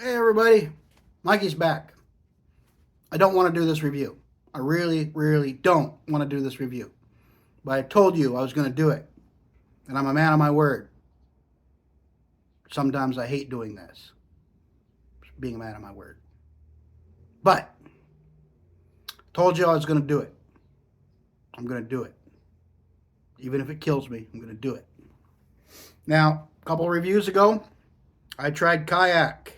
Hey everybody, Mikey's back. I don't want to do this review. I really, really don't want to do this review. But I told you I was going to do it. And I'm a man of my word. Sometimes I hate doing this, being a man of my word. But told you I was going to do it. I'm going to do it. Even if it kills me, I'm going to do it. Now, a couple of reviews ago, I tried Kayak.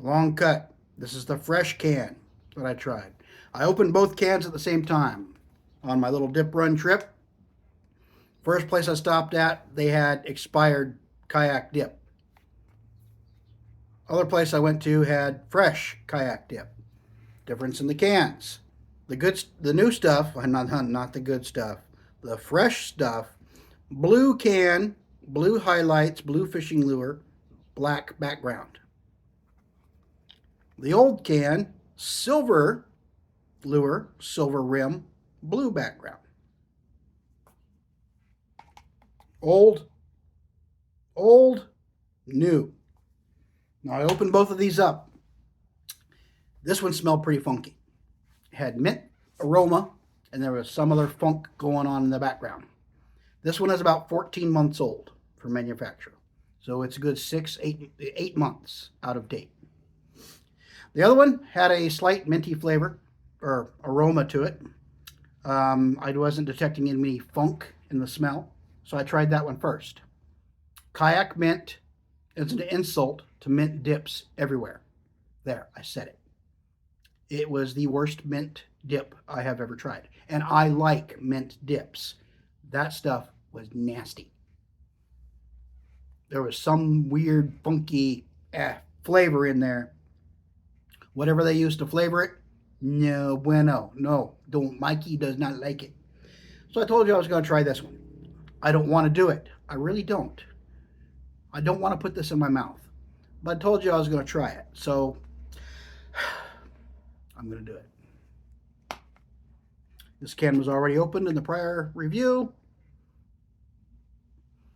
Long cut. This is the fresh can that I tried. I opened both cans at the same time on my little dip run trip. First place I stopped at, they had expired kayak dip. Other place I went to had fresh kayak dip. Difference in the cans. The new stuff, not the good stuff. The fresh stuff, blue can, blue highlights, blue fishing lure, black background. The old can, silver lure, silver rim, blue background. Old, new. Now I opened both of these up. This one smelled pretty funky. It had mint aroma, and there was some other funk going on in the background. This one is about 14 months old for manufacture. So it's a good 8 months out of date. The other one had a slight minty flavor or aroma to it. I wasn't detecting any funk in the smell, so I tried that one first. Kayak Mint is an insult to mint dips everywhere. There, I said it. It was the worst mint dip I have ever tried. And I like mint dips. That stuff was nasty. There was some weird, funky flavor in there. Whatever they used to flavor it, no bueno. No, don't. Mikey does not like it. So I told you I was going to try this one. I don't want to do it. I really don't. I don't want to put this in my mouth. But I told you I was going to try it. So I'm going to do it. This can was already opened in the prior review.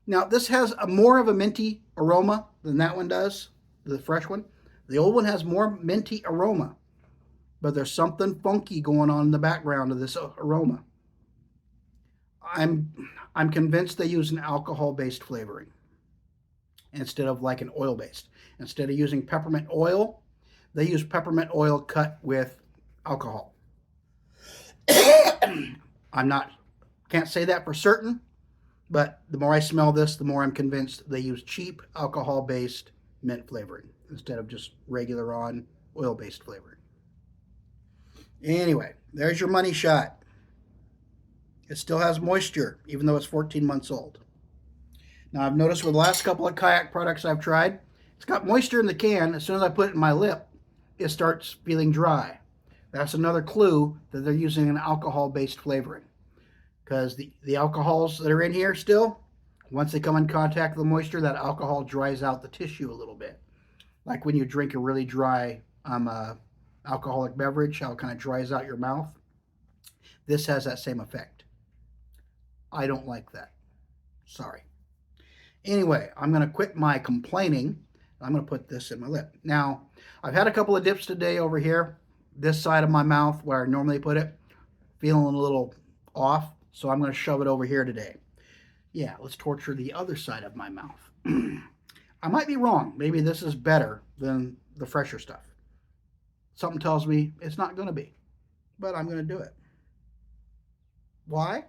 Now, this has more of a minty aroma than that one does, the fresh one. The old one has more minty aroma, but there's something funky going on in the background of this aroma. I'm convinced they use an alcohol-based flavoring instead of like an oil-based. Instead of using peppermint oil, they use peppermint oil cut with alcohol. Can't say that for certain, but the more I smell this, the more I'm convinced they use cheap alcohol-based mint flavoring instead of just regular on oil-based flavoring. Anyway, there's your money shot. It still has moisture, even though it's 14 months old. Now, I've noticed with the last couple of kayak products I've tried, it's got moisture in the can. As soon as I put it in my lip, it starts feeling dry. That's another clue that they're using an alcohol-based flavoring. Because the alcohols that are in here still, once they come in contact with the moisture, that alcohol dries out the tissue a little bit. Like when you drink a really dry alcoholic beverage, how it kind of dries out your mouth. This has that same effect. I don't like that. Sorry. Anyway, I'm going to quit my complaining. I'm going to put this in my lip. Now, I've had a couple of dips today over here. This side of my mouth, where I normally put it, feeling a little off. So I'm going to shove it over here today. Yeah, let's torture the other side of my mouth. I might be wrong. Maybe this is better than the fresher stuff. Something tells me it's not going to be. But I'm going to do it. Why?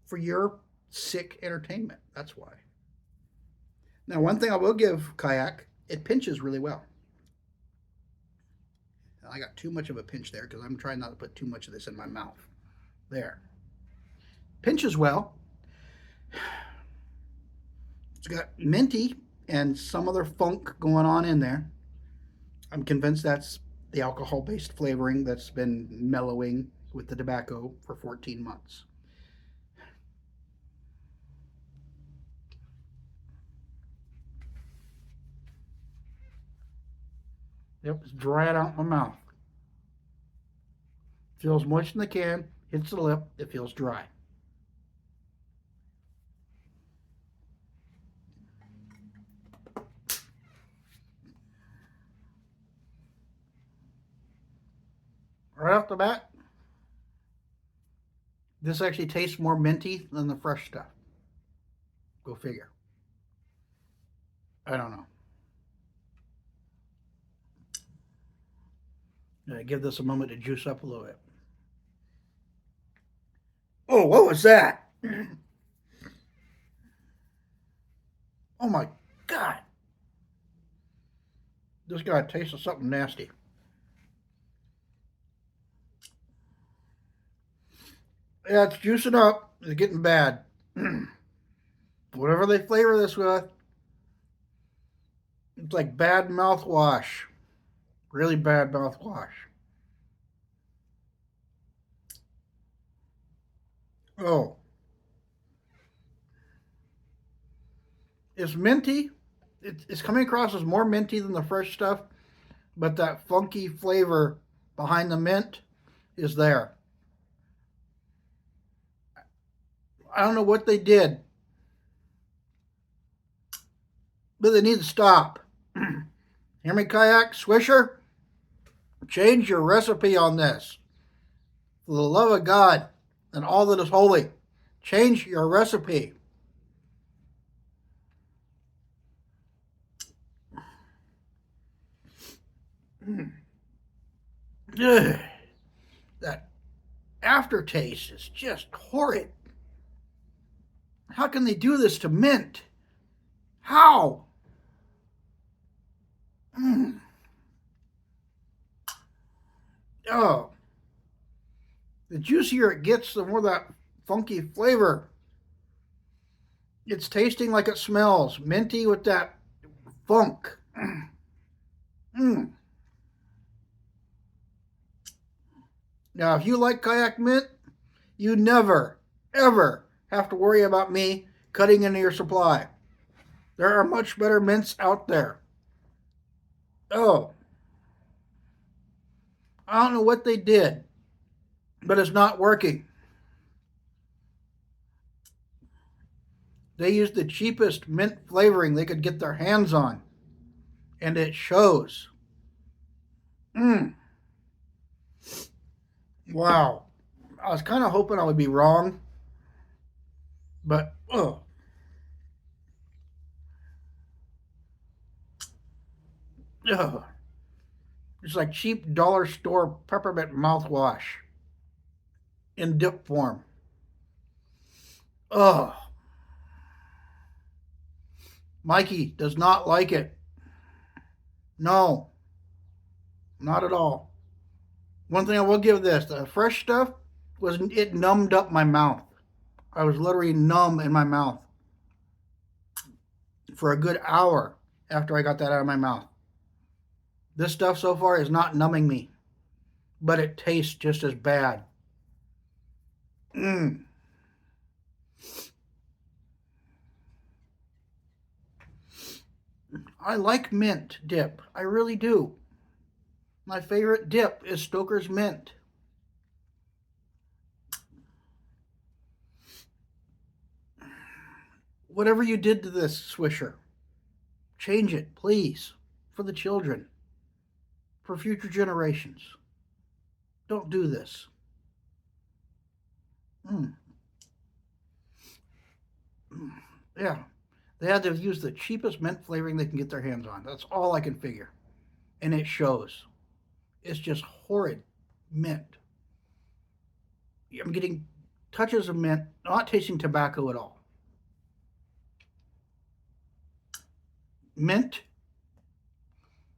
For your sick entertainment. That's why. Now, one thing I will give Kayak, it pinches really well. I got too much of a pinch there because I'm trying not to put too much of this in my mouth. There. Pinches well. It's got minty and some other funk going on in there. I'm convinced that's the alcohol-based flavoring that's been mellowing with the tobacco for 14 months. Yep, it's drying out my mouth. Feels moist in the can, hits the lip, it feels dry. right off the bat, this actually tastes more minty than the fresh stuff. Go figure. I don't know. Give this a moment to juice up a little bit. Oh, what was that? Oh my God. This guy tastes of something nasty. Yeah, it's juicing up. It's getting bad. Whatever they flavor this with, it's like bad mouthwash. Really bad mouthwash. Oh. It's minty. It's coming across as more minty than the fresh stuff, but that funky flavor behind the mint is there. I don't know what they did, but they need to stop. Hear me, Kayak? Swisher? Change your recipe on this. For the love of God and all that is holy, change your recipe. Ugh. That aftertaste is just horrid. How can they do this to mint? How? Oh. The juicier it gets, the more that funky flavor. It's tasting like it smells. Minty with that funk. Now, if you like Kayak Mint, you never, ever have to worry about me cutting into your supply. There are much better mints out there. Oh. I don't know what they did, but it's not working. They used the cheapest mint flavoring they could get their hands on, and it shows. Wow. I was kind of hoping I would be wrong, but it's like cheap dollar store peppermint mouthwash in dip form. Mikey does not like it. No, not at all. One thing I will give this, the fresh stuff, it numbed up my mouth. I was literally numb in my mouth for a good hour after I got that out of my mouth. This stuff so far is not numbing me, but it tastes just as bad. I like mint dip. I really do. My favorite dip is Stoker's Mint. Whatever you did to this, Swisher, change it, please, for the children, for future generations. Don't do this. Yeah, they had to use the cheapest mint flavoring they can get their hands on. That's all I can figure. And it shows. It's just horrid mint. I'm getting touches of mint, not tasting tobacco at all. Mint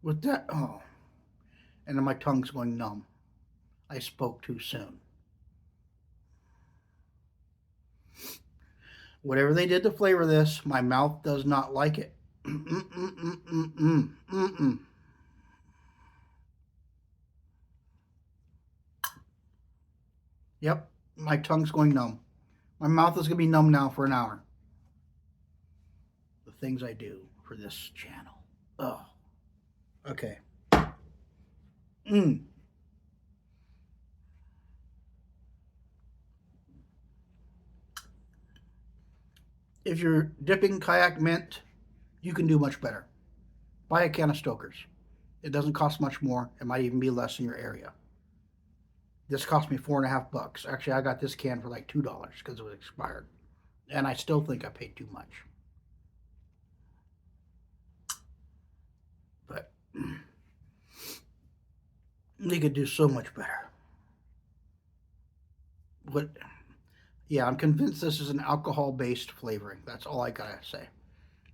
with that, and then my tongue's going numb. I spoke too soon. Whatever they did to flavor this, my mouth does not like it. Yep, my tongue's going numb. My mouth is going to be numb now for an hour. The things I do for this channel. Okay. If you're dipping Kayak Mint, you can do much better. Buy a can of Stoker's. It doesn't cost much more. It might even be less in your area. This cost me $4.50. Actually, I got this can for like $2 because it was expired. And I still think I paid too much. But they could do so much better. But yeah, I'm convinced this is an alcohol-based flavoring. That's all I gotta say.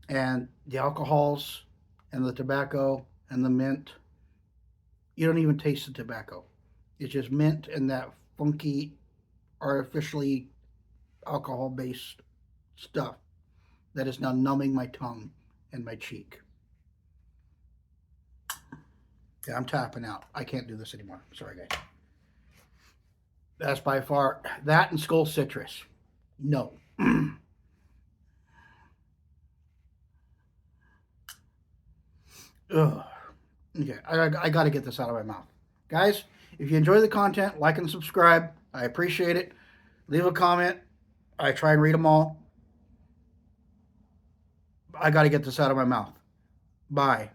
And the alcohols and the tobacco and the mint, you don't even taste the tobacco. It's just mint and that funky, artificially alcohol-based stuff that is now numbing my tongue and my cheek. Yeah, I'm tapping out. I can't do this anymore. Sorry, guys. That's by far that and Skull Citrus. No. Ugh. Okay, I got to get this out of my mouth. Guys, if you enjoy the content, like and subscribe. I appreciate it. Leave a comment. I try and read them all. I got to get this out of my mouth. Bye.